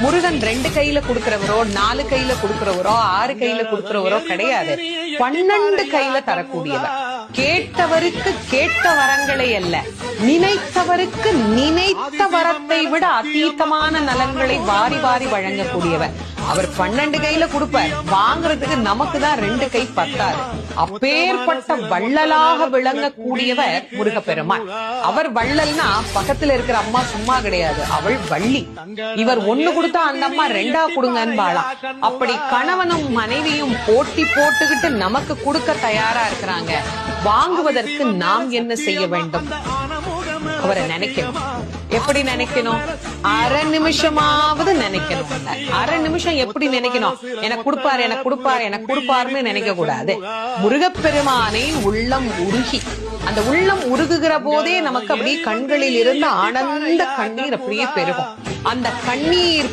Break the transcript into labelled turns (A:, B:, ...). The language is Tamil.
A: முருகன் 2 கையில கொடுக்கிறவரோ 4 கையில கொடுக்கிறவரோ 6 கையில கொடுக்கிறவரோ கிடையாது. 12 கையில தரக்கூடியவர். கேட்டவருக்கு கேட்ட வரங்களை அல்ல, நினைத்தவருக்கு நினைத்த வரத்தை விட அதீதமான நலன்களை வாரி வாரி வழங்கக்கூடியவர். அவர் 12 கையில கொடுப்பார், வாங்குறதுக்கு நமக்கு தான் 2 கை பத்தாது. அப்பேற்பட்ட வள்ளலாக விளங்கக்கூடியவர் முருகப்பெருமான். அவர் வள்ளல்னா பக்கத்துல இருக்கிற அம்மா சும்மா கிடையாது, அவள் வள்ளி. இவர் 1 கொடுத்தா அந்த அம்மா 2 கொடுங்கன்னு வாழலாம். அப்படி கணவனும் மனைவியும் போட்டி போட்டுக்கிட்டு நமக்கு கொடுக்க தயாரா இருக்கிறாங்க. வாங்குவதற்கு நாம் என்ன செய்ய வேண்டும்? அவரை நினைக்கணும். எப்படி நினைக்கணும்? அரை நிமிஷமாவது நினைக்கணும். அரை நிமிஷம் எப்படி நினைக்கணும்? எனக்கு கொடுப்பாரு, எனக்கு கொடுப்பாரு, எனக்கு கொடுப்பாருன்னு நினைக்க கூடாது. முருகப்பெருமானை உள்ளம் உருகி, அந்த உள்ளம் உருகுகிற போதே நமக்கு அப்படியே கண்களில் இருந்து ஆனந்த கண்ணீர் அப்படியே பெருகும். அந்த கண்ணீர்